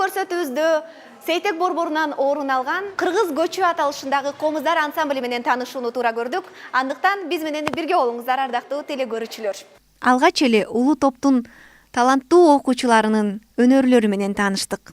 көрсөтүүбүздө Сейтек борборунан орун алган кыргыз көчү аталышындагы комуздар ансамбли менен таанышууну туура көрдүк. Андыктан биз менен бирге болуңуздар, ардактуу телекөрүүчүлөр. Алгач эле улуу топтун таланттуу окуучуларынын өнөрлөрү менен тааныштык.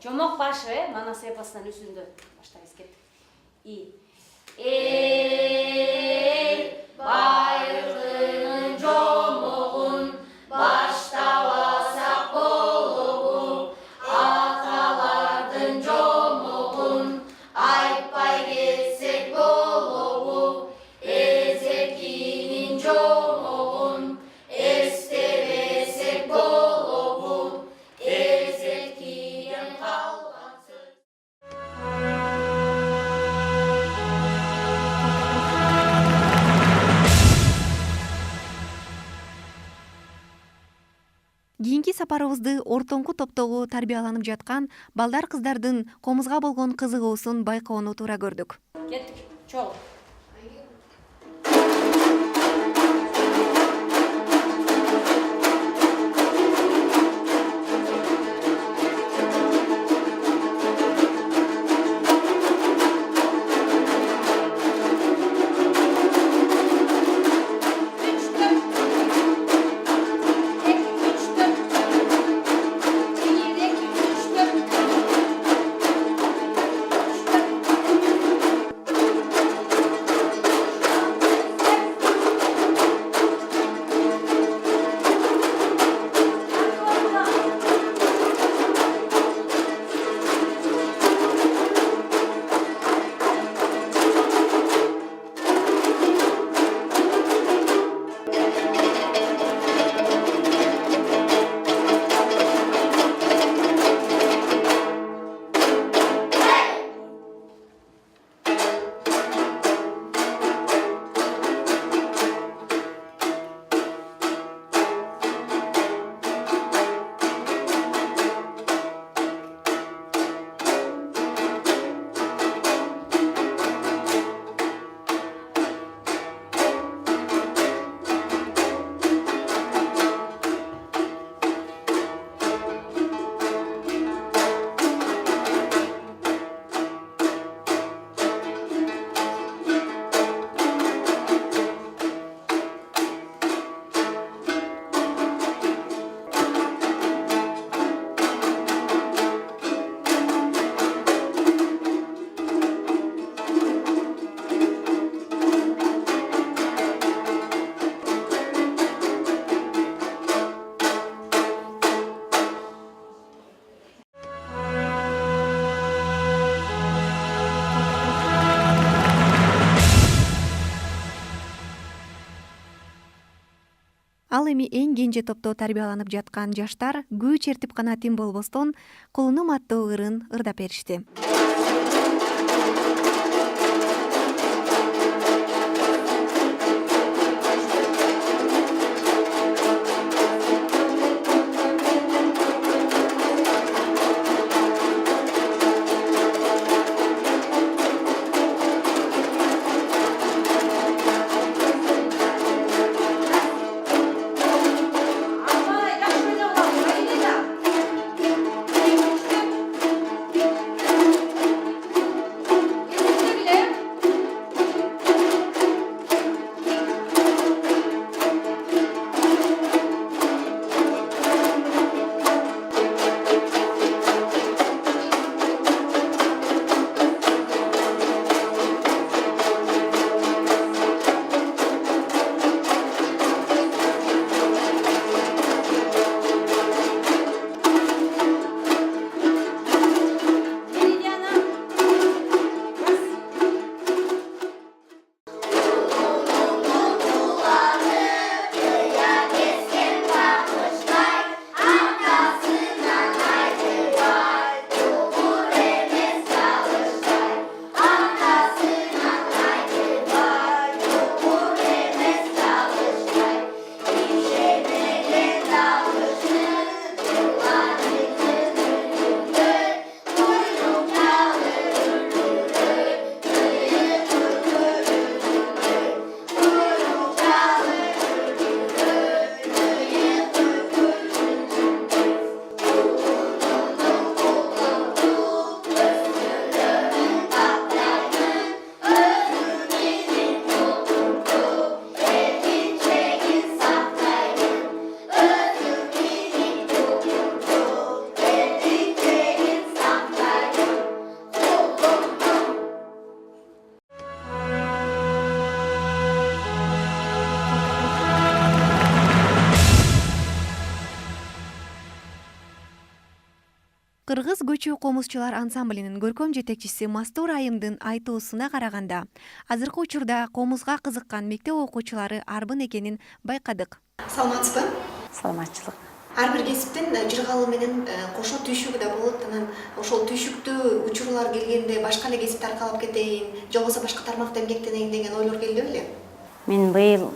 Жомок башы, Манас эпосунан үзүндү баштайбыз кеттик. Байырдын жомогун баштабасак болот. сапарыбызды ортоңку топтогу тарбияланып жаткан балдар кыздардын комузга болгон кызыгуусун байкоону туура көрдүк. Кеттик. Чоң. Ал эми эң кенже топто тарбияланып жаткан жаштар күү чертип гана тим болбостон кулунум аттуу ырын ырдап беришти. Кыргыз көчүү комузчулар ансамблинин көркөм жетекчиси Мастур Айымдын айтуусуна караганда, азыркы учурда комузга кызыккан мектеп окуучулары арбын экенин байкадык. Саламатсызбы? Саламатчылык. Ар бир кесиптин жыргалуу менен кошо түйшүгү да болот. Анан ошол түйшүктүү учурлар келгенде башка эле кесипти аркалап кетейин, же болбосо башка тармакта эмгектенейин деген ойлор келди беле? Мен быйыл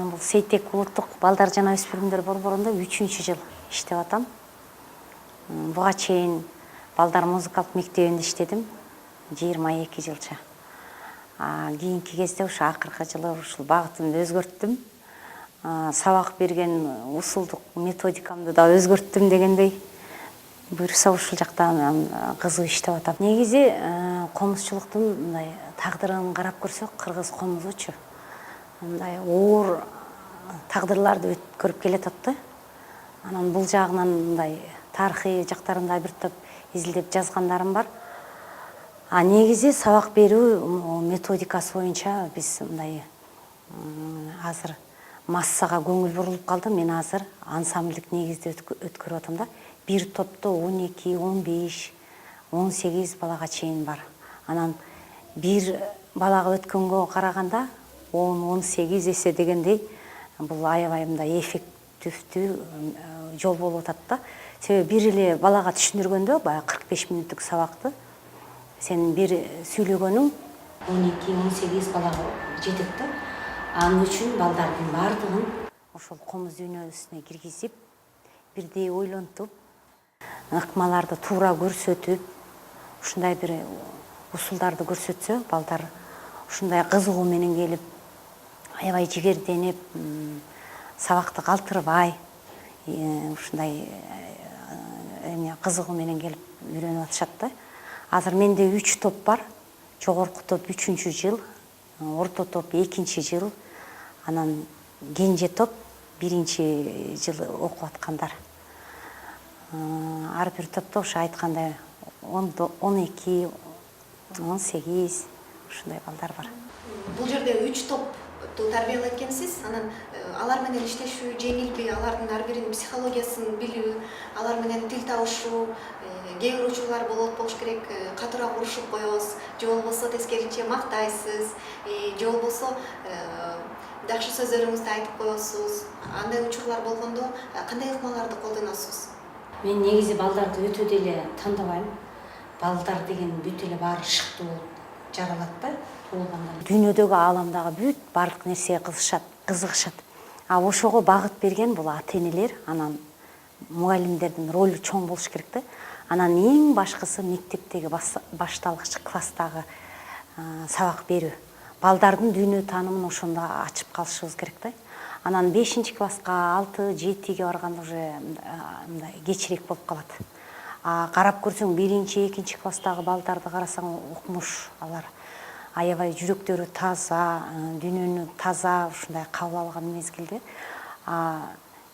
бул Сейтек улуттук балдар жана өспүрүмдөр борборунда 3-жыл иштеп атам. Буга чейин балдар музыкалык мектебинде иштедим 22 жылча. Кийинки кезде ушу акыркы жылы ушул багытымды өзгөрттүм. Сабак берген усулдук методикамды да өзгөрттүм дегендей. Буюрса ушул жакта кызык иштеп атам. Негизи комузчулуктун мындай тагдырын карап көрсөк, кыргыз комузучу мындай оор тагдырларды өткөрүп келатат да. Анан бул жагынан мындай тарыхый жактарында бир топ изилдеп жазгандарым бар. Негизи сабак берүү методикасы боюнча биз мындай азыр массага көңүл бурулуп калды. Мен азыр ансамблдик негизде өткөрүп атам да. Бир топто 12, 15, 18 балага чейин бар. Анан бир балага өткөнгө караганда 10-18 эсе дегендей бул аябай мындай эффективдүү жол болуп атат да. Себеби бир эле балага түшүндүргөндө баягы 45 мүнөттүк сабакты сен бир сүйлөгөнүң 12-18 балага жетет да. Анын үчүн балдардын бардыгын ошол комуз дүйнөсүнө киргизип, бирдей ойлонтуп, ыкмаларды туура көрсөтүп, ушундай бир усулдарды көрсөтсө, балдар ушундай кызыгуу менен келип, аябай жигерденип, сабакты калтырбай, ушундай кызыгуу менен келип үйрөнүп атышат да. Азыр менде 3 топ бар. Жогорку топ 3-жыл, орто топ 2-жыл, анан кенже топ 1-жыл окуп аткандар. Ар бир топто ошо айткандай 12, 18 ушундай балдар бар. Бул жерде 3 топту тарбиялайт экенсиз. Анан алар менен иштешүү жеңилби, алардын ар биринин психологиясын билүү, алар менен тил табышуу, кээ бир учурлар болуш керек, катуураак урушуп коебуз, же болбосо тескерисинче мактайсыз, же болбосо жакшы сөздөрүңүздү айтып коесуз. Андай учурлар болгондо кандай ыкмаларды колдоносуз? Мен негизи балдарды өтө деле тандабайм. Балдар деген бүт эле баары шыктуу жаралат да, болгондон. Дүйнөдөгү ааламдагы бүт бардык нерсеге кызыгышат. Ошого багыт берген бул ата-энелер, анан мугалимдердин ролу чоң болуш керек да. Анан эң башкысы мектептеги башталгыч класстагы сабак берүү. Балдардын дүйнө таанымын ошондо ачып калышыбыз керек да. Анан 5-класска, 6-7ге барганда уже мындай кечирээк болуп калат. Карап көрсөң 1-2-класстагы балдарды карасаң, укмуш алар аябай жүрөктөрү таза, дүйнөнү таза ушундай кабыл алган мезгилде.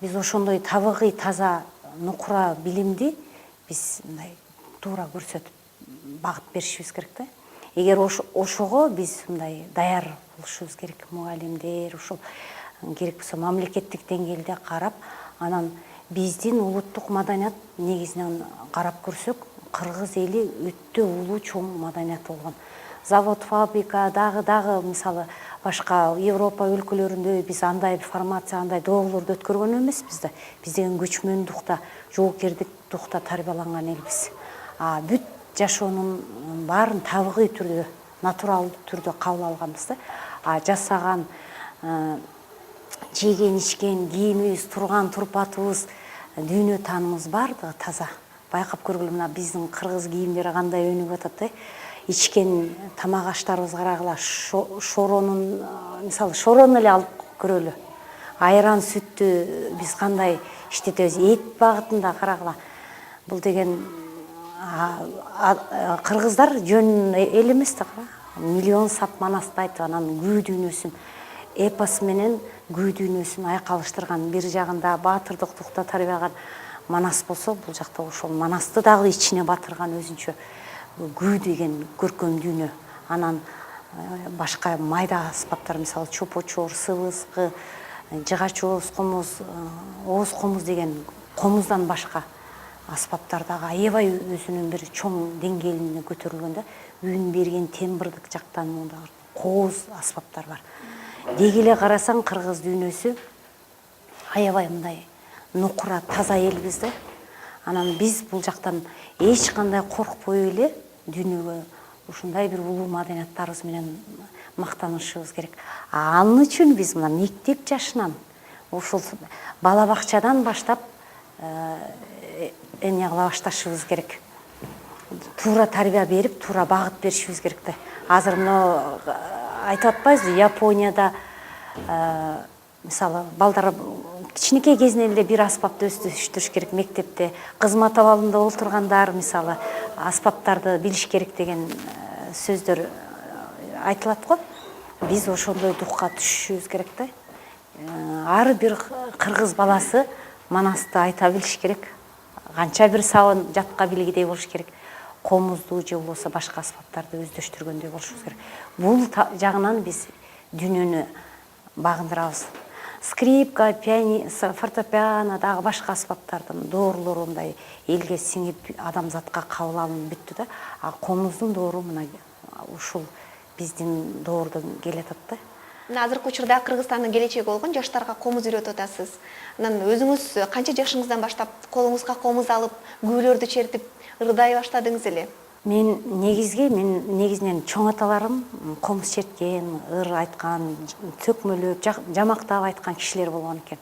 Биз ошондой табигый таза нукура билимди биз мындай туура көрсөтүп багыт беришибиз керек да. Эгер ошого биз мындай даяр болушубуз керек, мугалимдер, ушул керек болсо мамлекеттик деңгээлде карап, анан биздин улуттук маданият негизинен карап көрсөк, кыргыз эли өтө улуу чоң маданият болгон. Завод, фабрика, дагы мисалы башка Европа өлкөлөрүндө биз андай формация, андай доголорду өткөргөн эмеспиз да. Биз деген көчмөндүк, жоокердиктик тарбияланган элбиз. Бүт жашоонун баарын табигый түрдө, натуралдуу түрдө кабыл алганбыз да. Жасаган, жеген, ичкен, кийимибиз, турган турпатыбыз, дүйнө таанымыбыз бардыгы таза. Байкап көргүлө, мына биздин кыргыз кийимдери кандай өнүгүп атат да. Ичкен тамак аштарыбыз карагыла, шоронун, мисалы шорону эле алып көрөлү. Айран сүттү биз кандай иштетебиз, эт багытында карагыла. Бул деген кыргыздар жөн эл эмес да. Миллион сап манастайт, анан күү дүйнөсүн, эпос менен күү дүйнөсүн айкалыштырган, бир жагында баатырдыктыкта тарбияган Манас болсо, бул жакта ошол Манасты дагы ичине батырган өзүнчө күү деген көркөм дүйнө. Анан башка майда аспаптар, мисалы чопочор, сыбызгы, жыгач комуз, ооз комуз деген комуздан башка аспаптар дагы аябай өзүнүн бир чоң деңгээлине көтөрүлгөн да. Үн берген тембрдик жактан мындай кооз аспаптар бар. Деги эле карасаң, кыргыз дүйнөсү аябай мындай нукура таза элбиз да. Анан биз бул жактан эч кандай коркпой эле дүйнөгө ушундай бир улуу маданияттарыбыз менен мактанышыбыз керек. Ал үчүн биз мына мектеп жашынан, ушул бала бакчадан баштап эмне кыла башташыбыз керек. Туура тарбия берип, туура багыт беришибиз керек да. Азыр мына айтып атпайбызбы, Японияда мисалы балдар кичинекей кезинен эле бир аспапты өстүрүш керек мектепте. Кызмат абалында олтургандар мисалы аспаптарды билиш керек деген сөздөр айтылат го. Биз ошондой духка түшүшүбүз керек да. Ар бир кыргыз баласы манасты айта билиш керек. Канча бир сабын жатка билгидей болуш керек. Комузду же болбосо башка аспаптарды өздөштүргөндөй болушубуз керек. Бул жагынан биз дүйнөнү багындырабыз. Скрипка, фортепиано, дагы башка аспаптардын доорлору мындай элге сиңип адамзатка кабыл алынып бүттү да. А комуздун доору мына ушул биздин доордон келатат да. Мына азыркы учурда Кыргызстандын келечеги болгон жаштарга комуз үйрөтүп атасыз. Анан өзүңүз канча жашыңыздан баштап колуңузга комуз алып, күбөлөрдү чертип ырдай баштадыңыз эле? Мен негизинен чоң аталарым комуз черткен, ыр айткан, төкмөлөп, жамактап айткан кишилер болгон экен.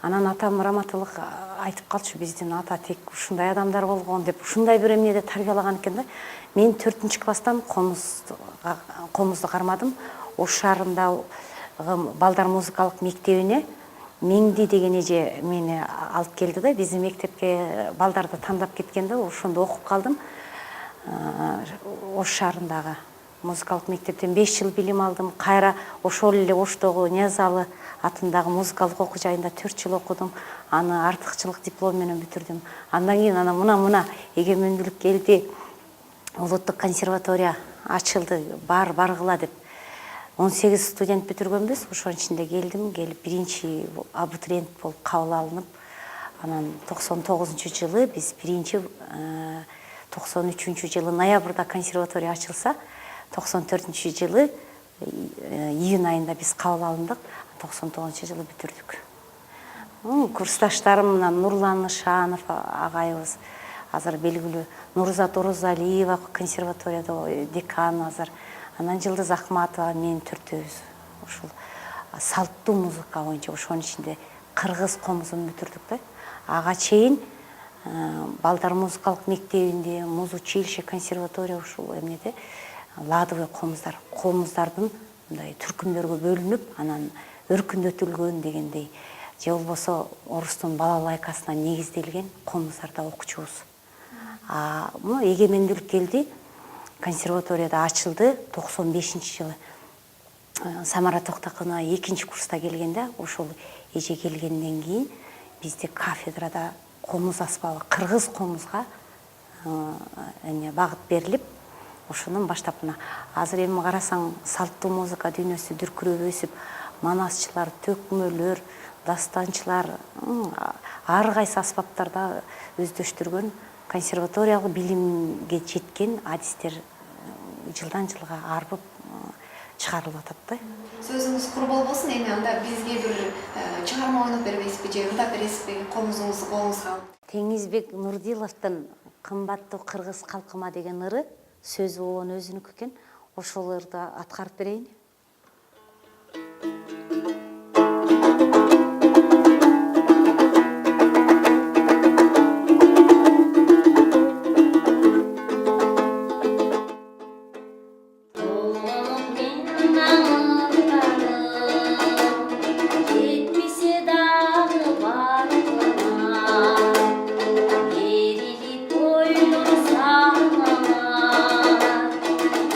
Анан атам раматылык айтып калчу, биздин ата тек ушундай адамдар болгон деп, ушундай бир эмнеде тарбиялаган экен да. Мен 4-класстан комузду кармадым. Ош шаарындагы балдар музыкалык мектебине Меңди деген эже мени алып келди да, биздин мектепке балдарды тандап кеткенде ошондо окуп калдым. Ош шаарындагы музыкалык мектептен 5 жыл билим алдым. Кайра ошол эле Оштогу Ниязалы атындагы музыкалык окуу жайында 4 жыл окудум. Аны артыкчылык диплом менен бүтүрдүм. Андан кийин мына эгемендүүлүк келди. Улуттук консерватория ачылды, баргыла деп. 18 студент бүтүргөнбүз, ошонун ичинде келдим, келип биринчи абитуриент болуп кабыл алынып, анан 99-жылы биз 93-жылы ноябрда консерватория ачылса, 94-жылы июнь айында биз кабыл алындык, 99-жылы бүтүрдүк. Курсташтарым мына Нурлан Ышанов агайыбыз, азыр белгилүү Нурзат Орозалиева консерваторияда декан азыр. Анан Жылдыз Акматова, мен төртөөбүз ушул салттуу музыка боюнча ошонун ичинде кыргыз комузун бүтүрдүк да. Ага чейин балдар музыкалык мектебинде, музучилище, консерватория ушул эмнеде ладовый комуздардын мындай түркүмдөргө бөлүнүп, анан өркүндөтүлгөн дегендей, же болбосо орустун балалайкасына негизделген комуздарда окучубуз. Мына эгемендүүлүк келди. Консерваторияда ачылды 95-жылы. Самара Токтакынова 2-курста келгенде, ошол эже келгенден кийин бизде кафедрада комуз аспабы, кыргыз комузга багыт берилип, ошондон баштап азыр эми карасаң салттуу музыка дүйнөсү дүркүрөп өсүп, манасчылар, төкмөлөр, дастанчылар ар кайсы аспаптарда өздөштүргөн консерваториялык билимге жеткен адистер жылдан жылга арбып чыгарылып атат да. Сөзүңүз курбол болсун, эми анда бизге бир чыгарма ойноп бербейсизби же ырдап бересизби комузуңузду колуңузга алып? Теңизбек Нурдиловдун «Кымбаттуу кыргыз калкыма» деген ыры сөзү болгон өзүнүкү экен. Ошол ырды аткарып берейин.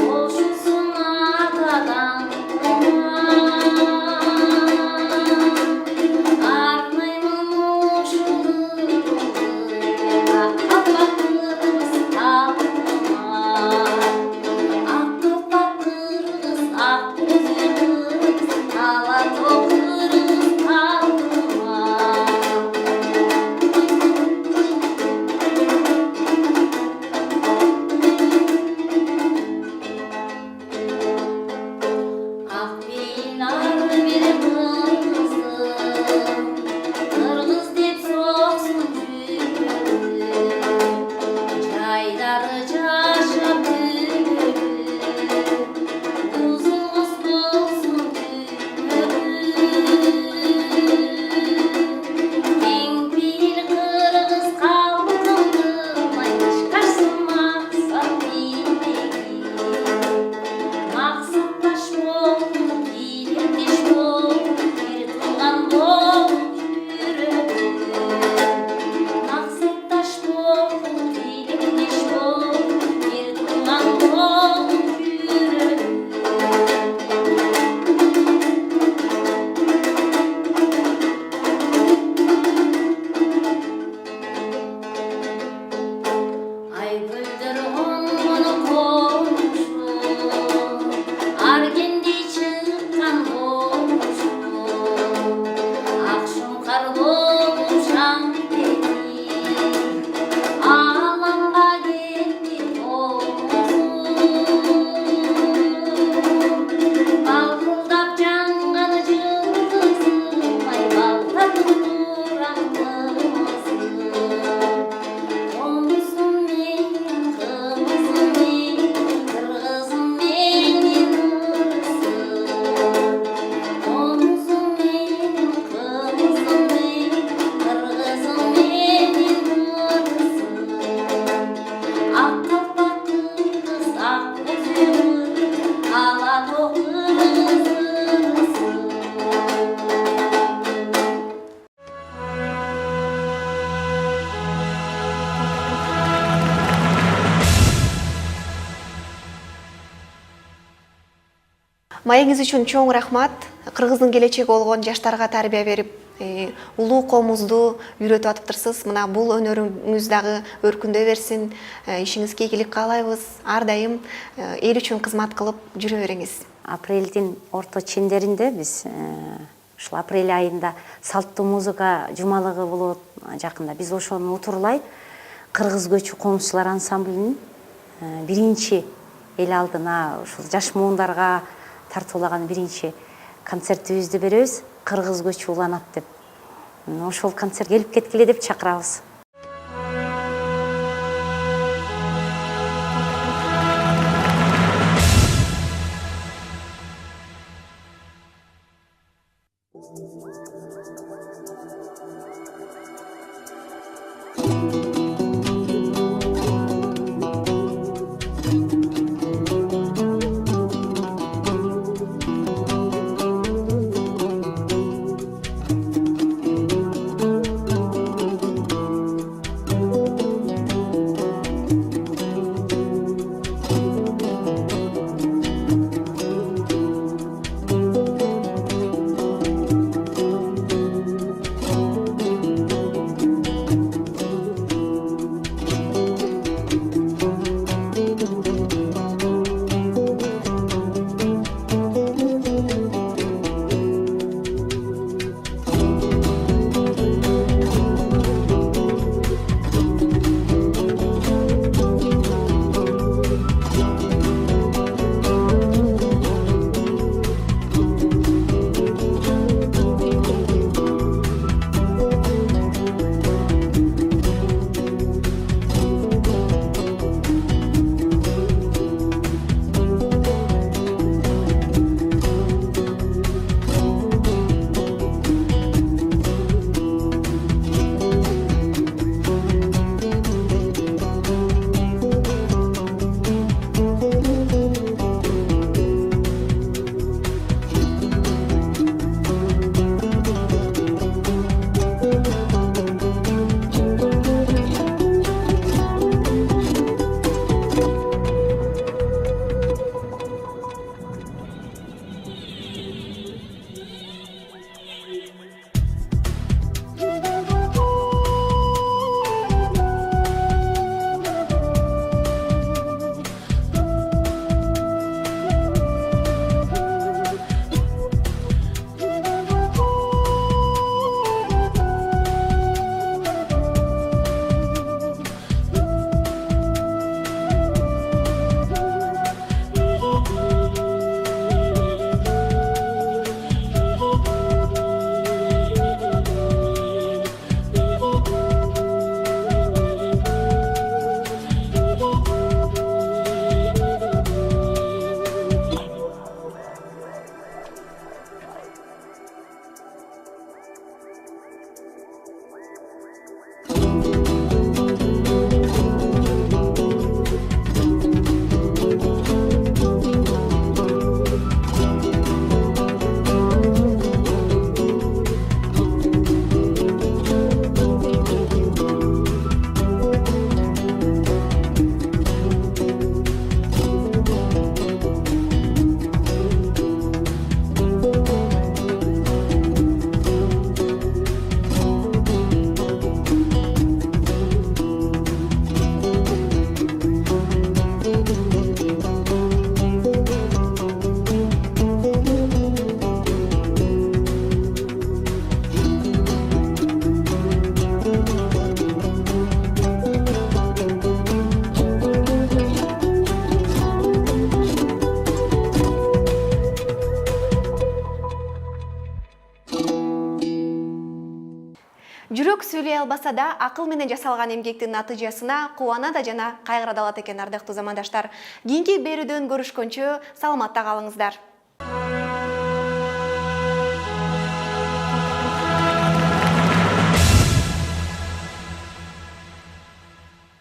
Olsun atadan Маегиңиз үчүн чоң рахмат. Кыргыздын келечеги болгон жаштарга тарбия берип, улуу коомубузду үйрөтүп атыптырсыз. Мына бул өнөрүңүз дагы өркүндөй берсин. Ишиңизге ийгилик каалайбыз. Ар дайым эл үчүн кызмат кылып жүрө бериңиз. Апрелдин орто чендеринде биз ушул апрель айында салттуу музыка жумалыгы болот. Жакында биз ошону утурлай кыргыз көчү коомчулар ансамблинин биринчи эл алдына ушул жаш муундарга тартуулаган биринчи концертибизди беребиз. Кыргыз көчү уланат деп. Ошол концерт келип кеткиле деп чакырабыз. Жүрөк сүйлөй албаса да акыл менен жасалган эмгектин натыйжасына кубана да жана кайгыра да алат экен ардактуу замандаштар. Кийинки берүүдөн көрүшкөнчө саламатта калыңыздар.